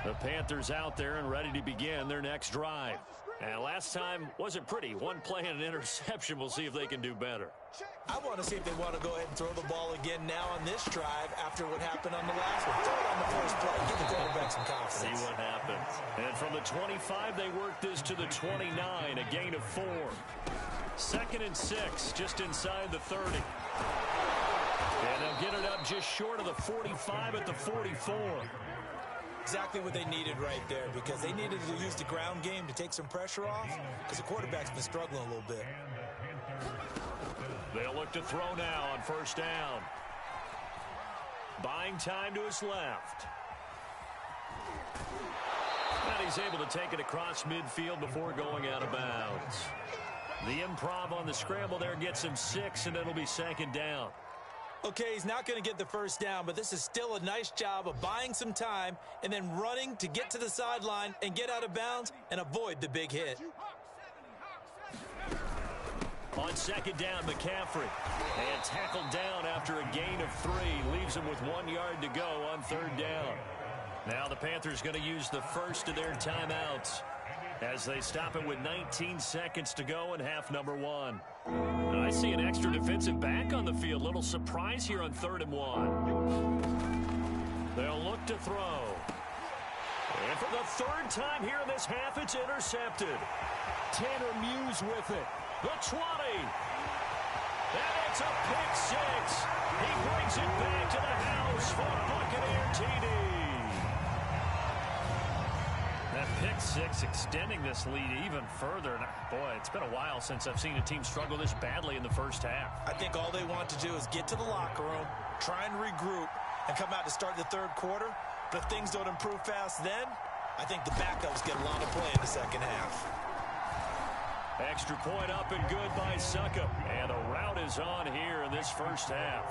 The Panthers out there and ready to begin their next drive. And last time wasn't pretty. One play and an interception. We'll see if they can do better. I want to see if they want to go ahead and throw the ball again now on this drive after what happened on the last one. Throw it on the first play. Give the quarterback some confidence. See what happens. And from the 25, they work this to the 29, a gain of 4. 2nd and 6, just inside the 30. And they'll get it up just short of the 45 at the 44. Exactly what they needed right there, because they needed to use the ground game to take some pressure off, because the quarterback's been struggling a little bit. They'll look to throw now on first down. Buying time to his left. And he's able to take it across midfield before going out of bounds. The improv on the scramble there gets him 6, and it'll be 2nd down. Okay, he's not going to get the first down, but this is still a nice job of buying some time and then running to get to the sideline and get out of bounds and avoid the big hit. On 2nd down, McCaffrey. And tackled down after a gain of 3. Leaves him with 1 yard to go on 3rd down. Now the Panthers going to use the first of their timeouts as they stop it with 19 seconds to go in half number 1. I see an extra defensive back on the field. Little surprise here on 3rd and 1. They'll look to throw. And for the 3rd time here in this half, it's intercepted. Tanner Muse with it. The 20. And it's a pick 6. He brings it back to the house for Buccaneer TD. That pick 6 extending this lead even further. And boy, it's been a while since I've seen a team struggle this badly in the first half. I think all they want to do is get to the locker room, try and regroup, and come out to start the 3rd quarter. But if things don't improve fast then, I think the backups get a lot of play in the 2nd half. Extra point up and good by Suckup. And the rout is on here in this first half.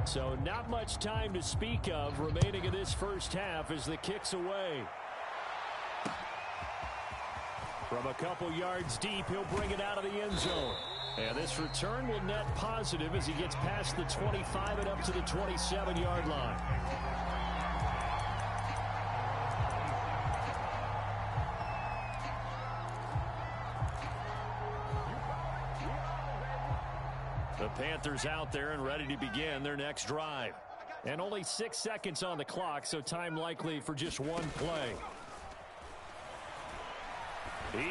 So not much time to speak of remaining in this first half as the kick's away. From a couple yards deep, he'll bring it out of the end zone. And this return will net positive as he gets past the 25 and up to the 27-yard line. The Panthers out there and ready to begin their next drive. And only 6 seconds on the clock, so time likely for just one play.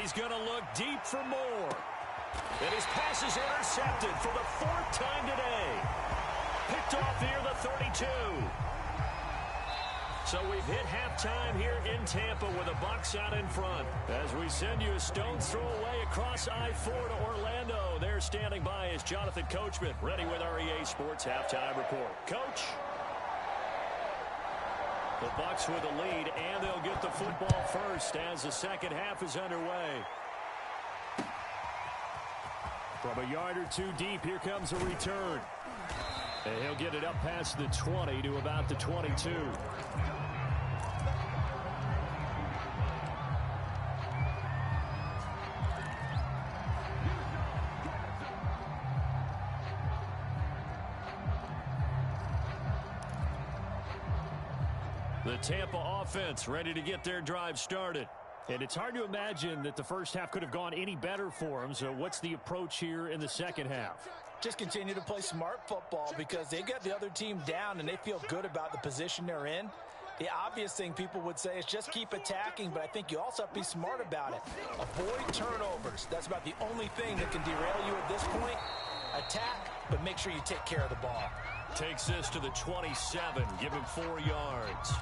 He's going to look deep for more. And his pass is intercepted for the 4th time today. Picked off near the 32. So we've hit halftime here in Tampa with the Bucs out in front. As we send you a stone's throw away across I-4 to Orlando. There standing by is Jonathan Coachman, ready with our EA Sports Halftime Report. Coach? The Bucs with the lead, and they'll get the football first as the 2nd half is underway. From a yard or 2 deep, here comes a return. And he'll get it up past the 20 to about the 22. The Tampa offense ready to get their drive started. And it's hard to imagine that the first half could have gone any better for them. So what's the approach here in the 2nd half? Just continue to play smart football because they got the other team down and they feel good about the position they're in. The obvious thing people would say is just keep attacking, but I think you also have to be smart about it. Avoid turnovers. That's about the only thing that can derail you at this point. Attack, but make sure you take care of the ball. Takes this to the 27, give him 4 yards.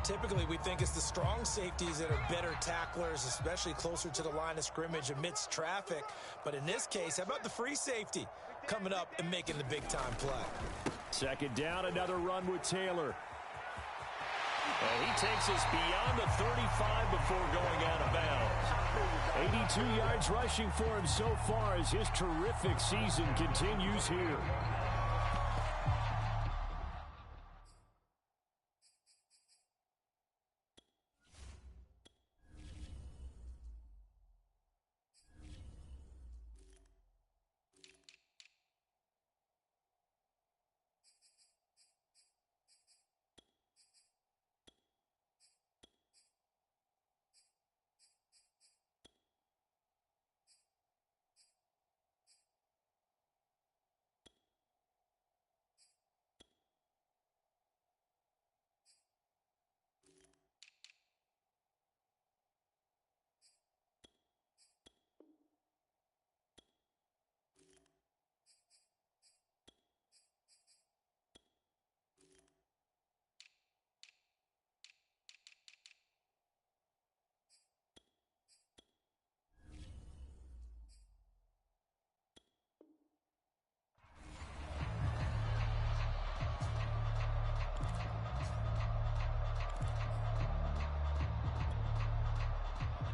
Typically, we think it's the strong safeties that are better tacklers, especially closer to the line of scrimmage amidst traffic. But in this case, how about the free safety coming up and making the big-time play? 2nd down, another run with Taylor. And he takes us beyond the 35 before going out of bounds. 82 yards rushing for him so far as his terrific season continues here.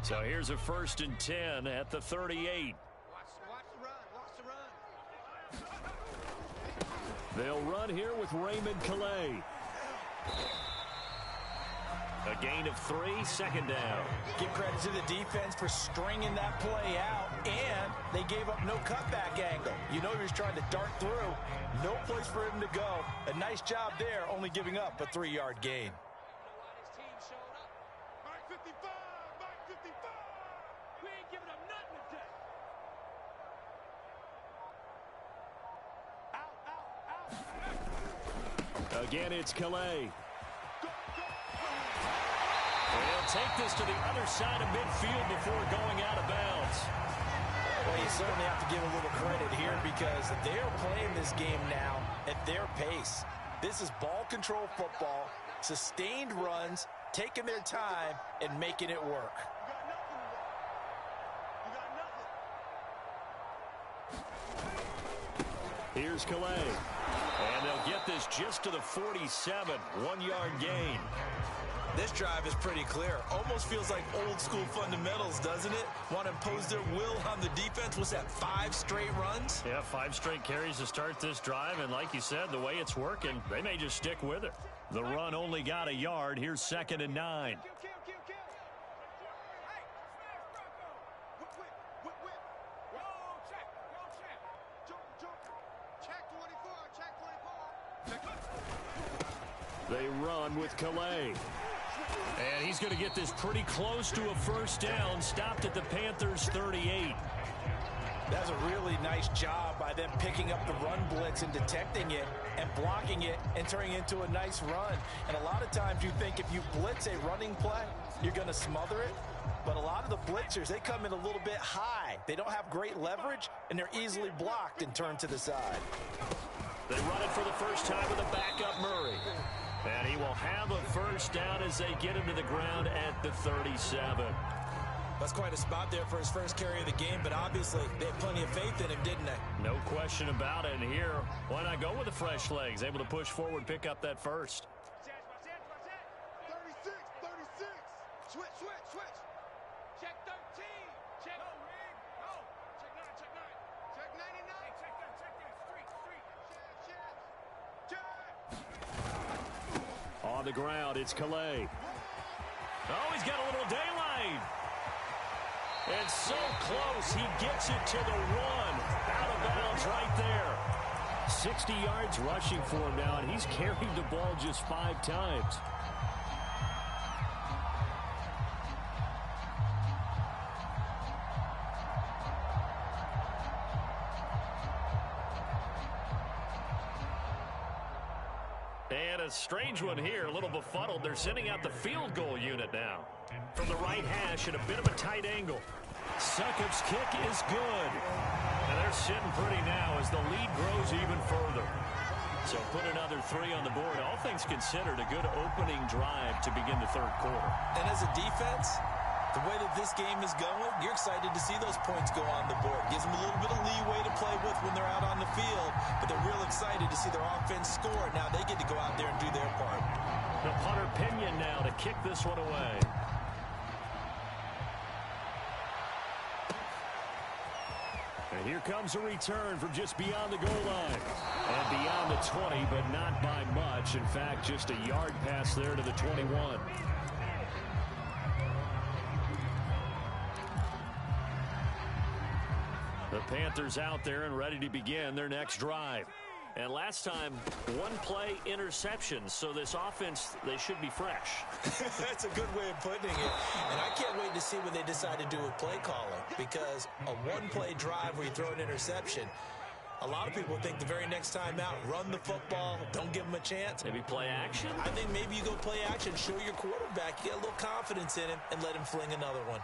So here's a 1st and 10 at the 38. They'll run here with Raymond Calais. A gain of 3, 2nd down. Give credit to the defense for stringing that play out, and they gave up no cutback angle. You know he was trying to dart through. No place for him to go. A nice job there, only giving up a 3-yard gain. Again, it's Calais. They'll take this to the other side of midfield before going out of bounds. Well, you certainly have to give a little credit here because they're playing this game now at their pace. This is ball control football, sustained runs, taking their time, and making it work. Here's Calais. And they'll get this just to the 47, 1-yard gain. This drive is pretty clear. Almost feels like old school fundamentals, doesn't it? Want to impose their will on the defense. Was that 5 straight runs? Yeah, 5 straight carries to start this drive. And like you said, the way it's working, they may just stick with it. The run only got a yard. Here's 2nd and 9. They run with Calais. And he's going to get this pretty close to a 1st down. Stopped at the Panthers' 38. That's a really nice job by them picking up the run blitz and detecting it and blocking it and turning it into a nice run. And a lot of times you think if you blitz a running play, you're going to smother it. But a lot of the blitzers, they come in a little bit high. They don't have great leverage, and they're easily blocked and turned to the side. They run it for the first time with a backup Murray. And he will have a 1st down as they get him to the ground at the 37. That's quite a spot there for his first carry of the game, but obviously they had plenty of faith in him, didn't they? No question about it. And here, why not go with the fresh legs? Able to push forward, pick up that 1st. 36. Switch. Check 13. Check. No. Check 9. Check 99. Hey, check that. Street. Check. On the ground, it's Calais. Oh, he's got a little daylight. And so close, he gets it to the 1. Out of bounds right there. 60 yards rushing for him now, and he's carried the ball just 5 times. And a strange one here, a little befuddled. They're sending out the field goal unit now. From the right hash at a bit of a tight angle. Succop's kick is good. And they're sitting pretty now as the lead grows even further. So put another 3 on the board. All things considered, a good opening drive to begin the 3rd quarter. And as a defense, the way that this game is going, you're excited to see those points go on the board. Gives them a little bit of leeway to play with when they're out on the field, but they're real excited to see their offense score. Now they get to go out there and do their part. The punter Pinion now to kick this one away. And here comes a return from just beyond the goal line. And beyond the 20, but not by much. In fact, just a yard pass there to the 21. The Panthers out there and ready to begin their next drive. And last time, 1 play interception. So this offense, they should be fresh. That's a good way of putting it. And I can't wait to see what they decide to do with play calling. Because a 1-play drive where you throw an interception, a lot of people think the very next time out, run the football, don't give them a chance. Maybe play action? I think maybe you go play action, show your quarterback, you get a little confidence in him, and let him fling another one.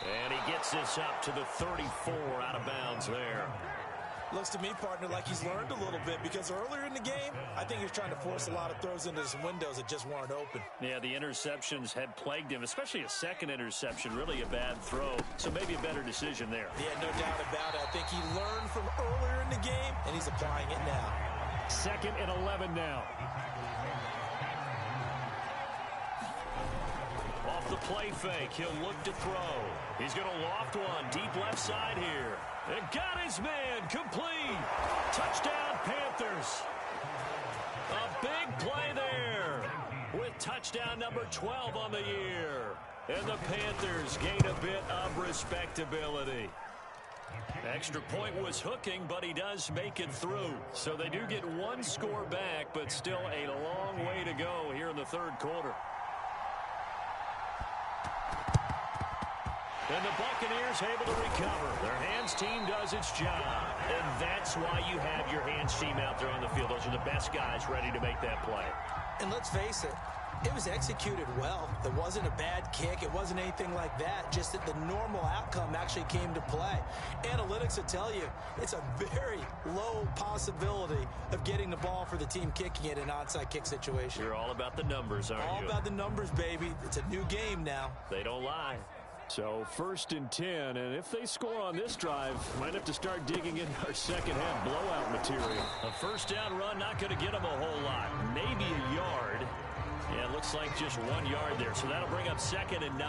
And he gets this up to the 34, out of bounds there. Looks to me, partner, like he's learned a little bit because earlier in the game, I think he was trying to force a lot of throws into some windows that just weren't open. Yeah, the interceptions had plagued him, especially a second interception, really a bad throw. So maybe a better decision there. Yeah, no doubt about it. I think he learned from earlier in the game, and he's applying it now. 2nd and 11 now. Off the play fake. He'll look to throw. He's going to loft one deep left side here. And got his man complete. Touchdown, Panthers. A big play there with touchdown number 12 on the year. And the Panthers gain a bit of respectability. Extra point was hooking, but he does make it through. So they do get one score back, but still a long way to go here in the third quarter. And the Buccaneers able to recover. Their hands team does its job. And that's why you have your hands team out there on the field. Those are the best guys ready to make that play. And let's face it, it was executed well. It wasn't a bad kick. It wasn't anything like that. Just that the normal outcome actually came to play. Analytics will tell you it's a very low possibility of getting the ball for the team kicking it in an onside kick situation. You're all about the numbers, aren't you? All about the numbers, baby. It's a new game now. They don't lie. So 1st and 10, and if they score on this drive, might have to start digging into our second half blowout material. A first down run, not going to get them a whole lot. Maybe a yard. Yeah, it looks like just 1 yard there, so that'll bring up 2nd and 9.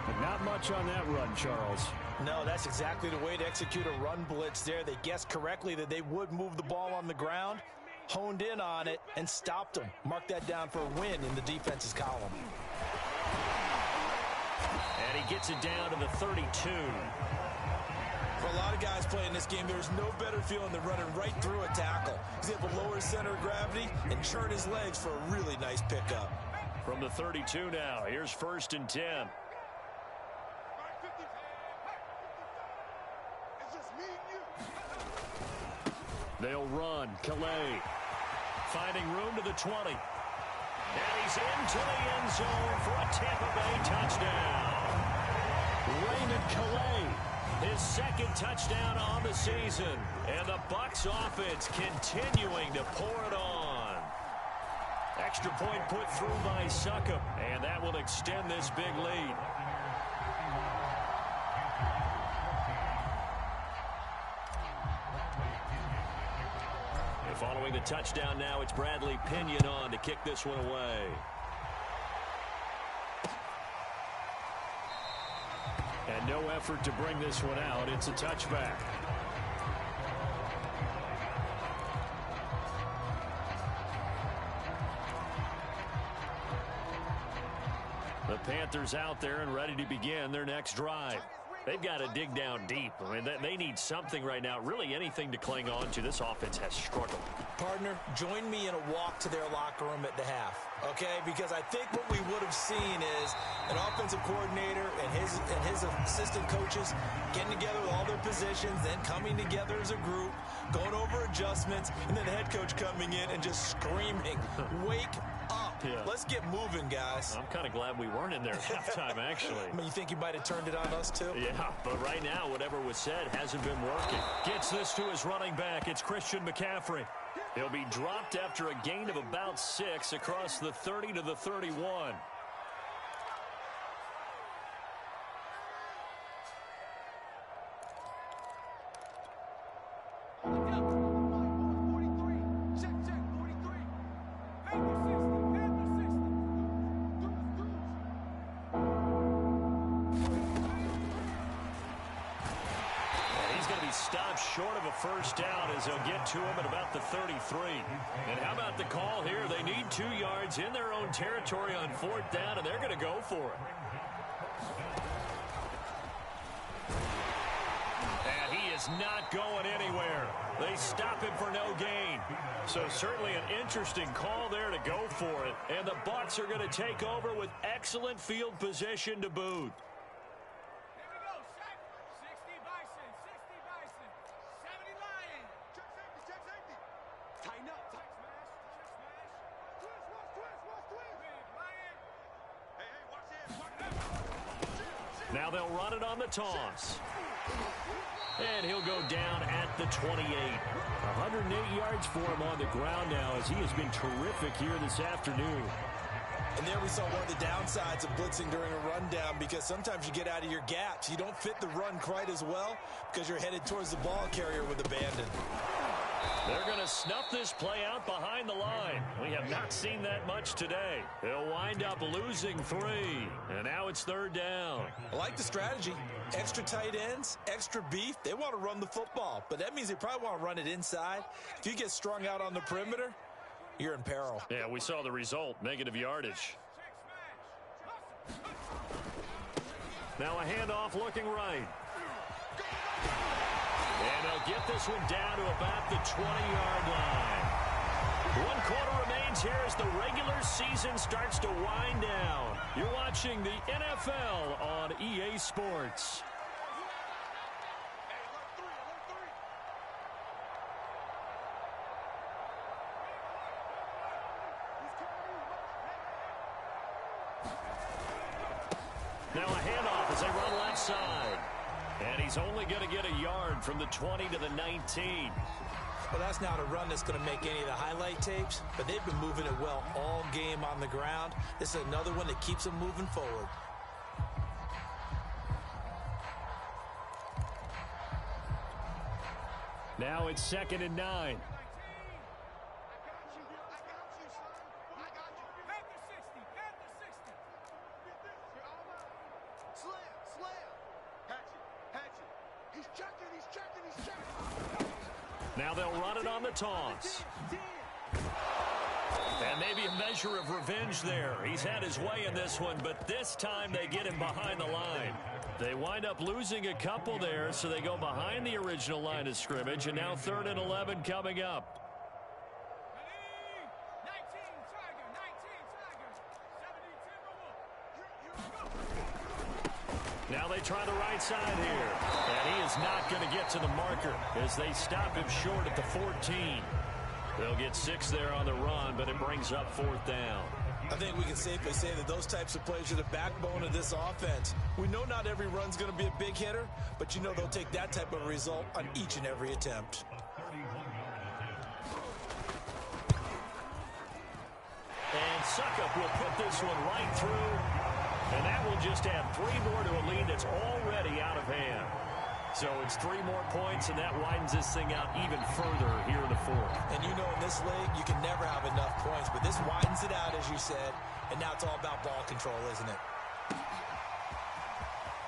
But not much on that run, Charles. No, that's exactly the way to execute a run blitz there. They guessed correctly that they would move the ball on the ground, honed in on it, and stopped them. Mark that down for a win in the defense's column. And he gets it down to the 32. For a lot of guys playing this game, there's no better feeling than running right through a tackle. He's able to lower his center of gravity and churn his legs for a really nice pickup. From the 32 now, here's 1st and 10. They'll run. Calais finding room to the 20. And he's into the end zone for a Tampa Bay touchdown. Raymond Calais, his 2nd touchdown on the season. And the Bucs offense continuing to pour it on. Extra point put through by Succop, and that will extend this big lead. And following the touchdown now, it's Bradley Pinion on to kick this one away. And no effort to bring this one out. It's a touchback. The Panthers out there and ready to begin their next drive. They've got to dig down deep. I mean, they need something right now, really anything to cling on to. This offense has struggled. Partner, join me in a walk to their locker room at the half, okay? Because I think what we would have seen is an offensive coordinator and his assistant coaches getting together with all their positions, then coming together as a group, going over adjustments, and then the head coach coming in and just screaming, wake up. Yeah. Let's get moving, guys. I'm kind of glad we weren't in there at halftime, actually. I mean, you think you might have turned it on us, too? Yeah, but right now, whatever was said hasn't been working. Gets this to his running back. It's Christian McCaffrey. He'll be dropped after a gain of about 6 across the 30 to the 31. Short of a first down as they'll get to him at about the 33. And how about the call here? They need 2 yards in their own territory on 4th down, and they're going to go for it. And he is not going anywhere. They stop him for no gain. So certainly an interesting call there to go for it. And the Bucs are going to take over with excellent field position to boot. Now they'll run it on the toss. And he'll go down at the 28. 108 yards for him on the ground now as he has been terrific here this afternoon. And there we saw one of the downsides of blitzing during a rundown, because sometimes you get out of your gaps. You don't fit the run quite as well because you're headed towards the ball carrier with abandon. They're going to snuff this play out behind the line. We have not seen that much today. He'll wind up losing 3. And now it's 3rd down. I like the strategy. Extra tight ends, extra beef. They want to run the football, but that means they probably want to run it inside. If you get strung out on the perimeter, you're in peril. Yeah, we saw the result, negative yardage. Now a handoff looking right. And he'll get this one down to about the 20-yard line. 1 quarter remains here as the regular season starts to wind down. You're watching the NFL on EA Sports. Now a handoff as they run left side. And he's only going to get a yard from the 20 to the 19. Well, that's not a run that's going to make any of the highlight tapes, but they've been moving it well all game on the ground. This is another one that keeps them moving forward. Now it's 2nd and 9. Now they'll run it on the toss. And maybe a measure of revenge there. He's had his way in this one, but this time they get him behind the line. They wind up losing a couple there, so they go behind the original line of scrimmage, and now 3rd and 11 coming up. Now they try the right side here. And he is not going to get to the marker as they stop him short at the 14. They'll get 6 there on the run, but it brings up 4th down. I think we can safely say that those types of plays are the backbone of this offense. We know not every run's going to be a big hitter, but you know they'll take that type of result on each and every attempt. And Suckup will put this one right through. And that will just add 3 more to a lead that's already out of hand. So it's 3 more points, and that widens this thing out even further here in the 4th. And you know in this league, you can never have enough points, but this widens it out, as you said, and now it's all about ball control, isn't it?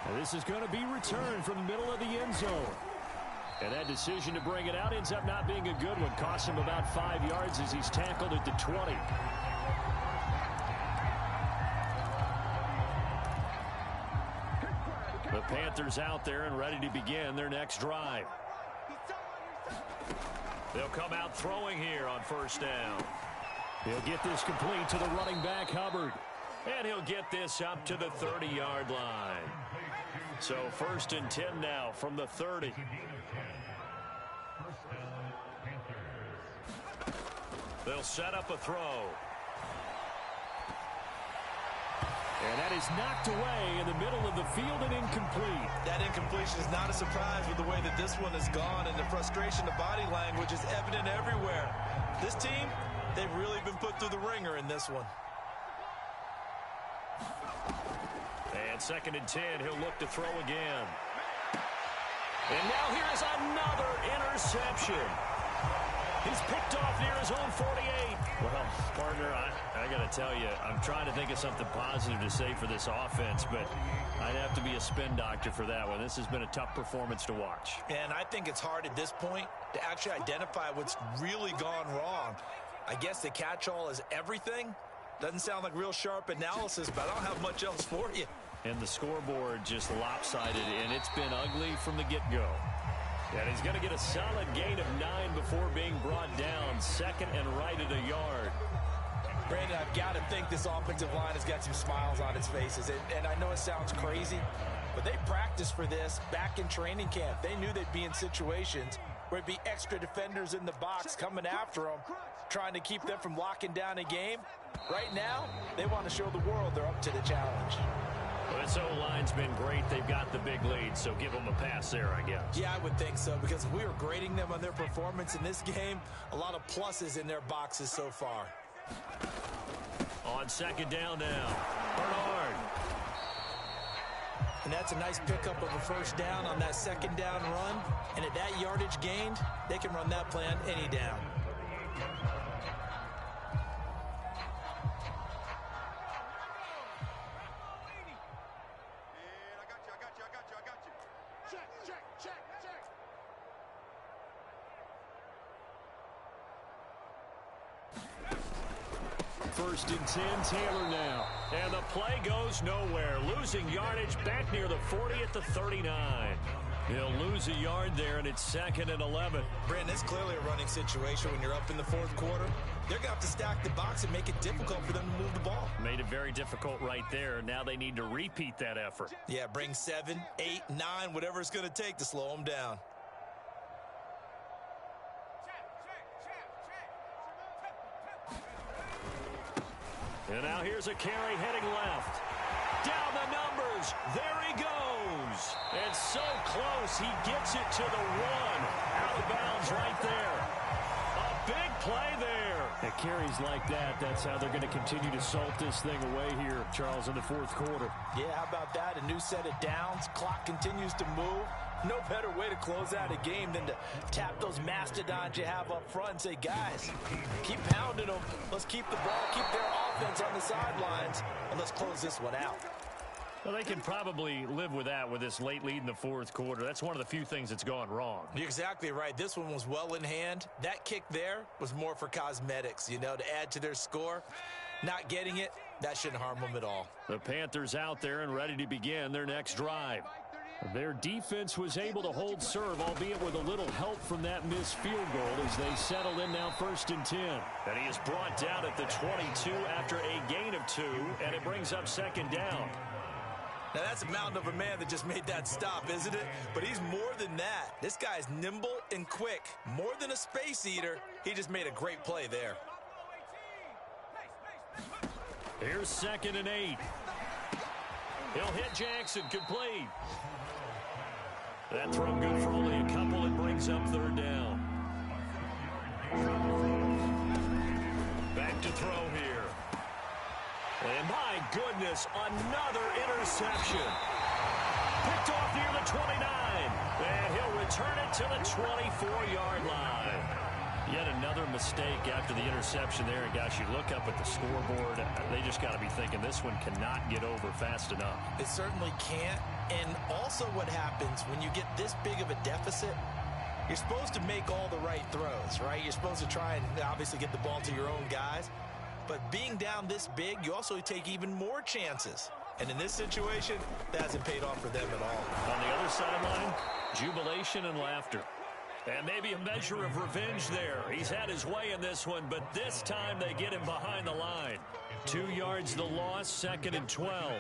And this is going to be returned from the middle of the end zone. And that decision to bring it out ends up not being a good one. Costs him about 5 yards as he's tackled at the 20. The Panthers out there and ready to begin their next drive. They'll come out throwing here on 1st down. He'll get this complete to the running back, Hubbard. And he'll get this up to the 30-yard line. So 1st and 10 now from the 30. They'll set up a throw. And that is knocked away in the middle of the field and incomplete. That incompletion is not a surprise with the way that this one has gone, and the frustration, the body language is evident everywhere. This team, they've really been put through the ringer in this one. And 2nd and 10, he'll look to throw again. And now here is another interception. He's picked off near his own 48. Well, partner, I got to tell you, I'm trying to think of something positive to say for this offense, but I'd have to be a spin doctor for that one. This has been a tough performance to watch. And I think it's hard at this point to actually identify what's really gone wrong. I guess the catch-all is everything. Doesn't sound like real sharp analysis, but I don't have much else for you. And the scoreboard just lopsided, and it's been ugly from the get-go. And he's going to get a solid gain of 9 before being brought down. 2nd and right at a yard. Brandon, I've got to think this offensive line has got some smiles on its faces. And I know it sounds crazy, but they practiced for this back in training camp. They knew they'd be in situations where it'd be extra defenders in the box coming after them, trying to keep them from locking down a game. Right now, they want to show the world they're up to the challenge. Well, this O-line's been great. They've got the big lead, so give them a pass there, I guess. Yeah, I would think so, because if we were grading them on their performance in this game, a lot of pluses in their boxes so far. On 2nd down now, Bernard. And that's a nice pickup of a 1st down on that 2nd down run. And at that yardage gained, they can run that play on any down. First and 10, Taylor now. And the play goes nowhere. Losing yardage back near the 40 at the 39. He'll lose a yard there, and it's 2nd and 11. Brandon, it's clearly a running situation when you're up in the fourth quarter. They're going to have to stack the box and make it difficult for them to move the ball. Made it very difficult right there. Now they need to repeat that effort. Yeah, bring 7, 8, 9, whatever it's going to take to slow them down. And now here's a carry heading left. Down the numbers. There he goes. And so close, he gets it to the 1. Out of bounds right there. A big play there. At carries like that, that's how they're going to continue to salt this thing away here, Charles, in the fourth quarter. Yeah, how about that? A new set of downs. Clock continues to move. No better way to close out a game than to tap those mastodons you have up front and say, guys, keep pounding them. Let's keep the ball, keep their offense on the sidelines, and let's close this one out. Well, they can probably live with that with this late lead in the fourth quarter. That's one of the few things that's gone wrong. You're exactly right. This one was well in hand. That kick there was more for cosmetics, you know, to add to their score. Not getting it, that shouldn't harm them at all. The Panthers out there and ready to begin their next drive. Their defense was able to hold serve, albeit with a little help from that missed field goal as they settled in now 1st and 10. And he is brought down at the 22 after a gain of 2, and it brings up 2nd down. Now, that's a mountain of a man that just made that stop, isn't it? But he's more than that. This guy's nimble and quick. More than a space eater. He just made a great play there. Here's 2nd and 8. He'll hit Jackson, complete. That throw good for only a couple. It brings up 3rd down. Back to throw here. And my goodness, another interception. Picked off near the 29. And he'll return it to the 24-yard line. Yet another mistake after the interception there. And gosh, you look up at the scoreboard, they just got to be thinking this one cannot get over fast enough. It certainly can't. And also what happens when you get this big of a deficit, you're supposed to make all the right throws, right? You're supposed to try and obviously get the ball to your own guys. But being down this big, you also take even more chances. And in this situation, that hasn't paid off for them at all. On the other sideline, jubilation and laughter. And maybe a measure of revenge there. He's had his way in this one, but this time they get him behind the line. 2 yards the loss, 2nd and 12.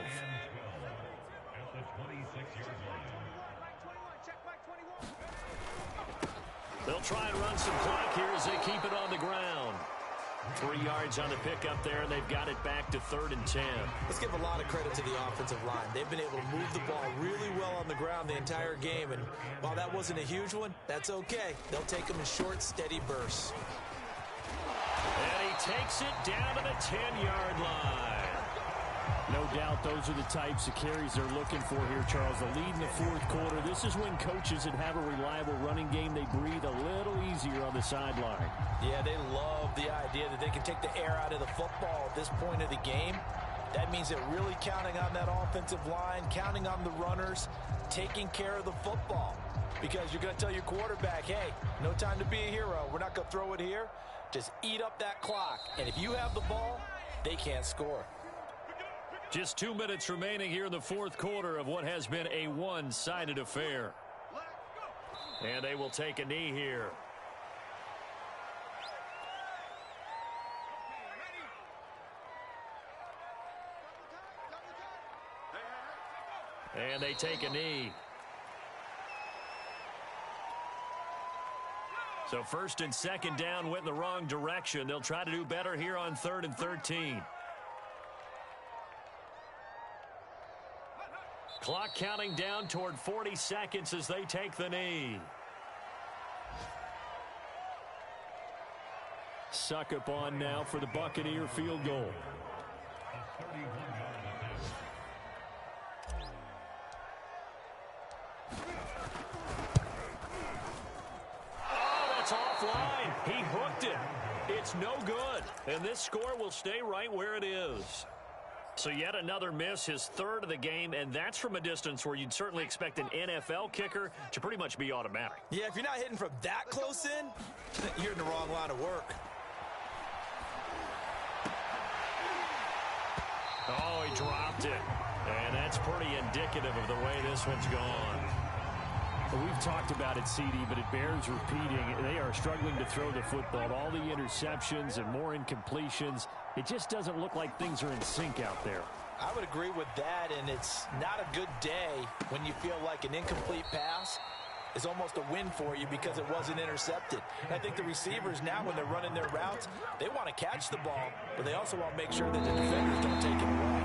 They'll try and run some clock here as they keep it on the ground. 3 yards on the pickup there, and they've got it back to 3rd and 10. Let's give a lot of credit to the offensive line. They've been able to move the ball really well on the ground the entire game, and while that wasn't a huge one, that's okay. They'll take them in short, steady bursts. And he takes it down to the 10-yard line. No doubt those are the types of carries they're looking for here, Charles. The lead in the fourth quarter. This is when coaches that have a reliable running game, they breathe a little easier on the sideline. Yeah, they love the idea that they can take the air out of the football at this point of the game. That means they're really counting on that offensive line, counting on the runners, taking care of the football. Because you're going to tell your quarterback, hey, no time to be a hero. We're not going to throw it here. Just eat up that clock. And if you have the ball, they can't score. Just 2 minutes remaining here in the fourth quarter of what has been a one-sided affair. And they will take a knee here. And they take a knee. So 1st and 2nd down went in the wrong direction. They'll try to do better here on 3rd and 13. Clock counting down toward 40 seconds as they take the knee. Suck up on now for the Buccaneer field goal. Oh, that's offline. line. He hooked it. It's no good. And this score will stay right where it is. So yet another miss, his third of the game, and that's from a distance where you'd certainly expect an NFL kicker to pretty much be automatic. Yeah, if you're not hitting from that close in, you're in the wrong line of work. Oh, he dropped it. And that's pretty indicative of the way this one's gone. Well, we've talked about it, CD, but it bears repeating. They are struggling to throw the football. All the interceptions and more incompletions. It just doesn't look like things are in sync out there. I would agree with that, and it's not a good day when you feel like an incomplete pass is almost a win for you because it wasn't intercepted. And I think the receivers now, when they're running their routes, they want to catch the ball, but they also want to make sure that the defenders don't take it away.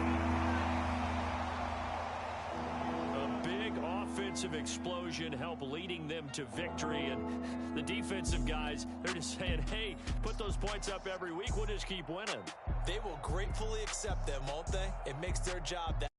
Offensive explosion help leading them to victory, and the defensive guys, they're just saying, hey, put those points up every week, we'll just keep winning. They will gratefully accept them, won't they? It makes their job that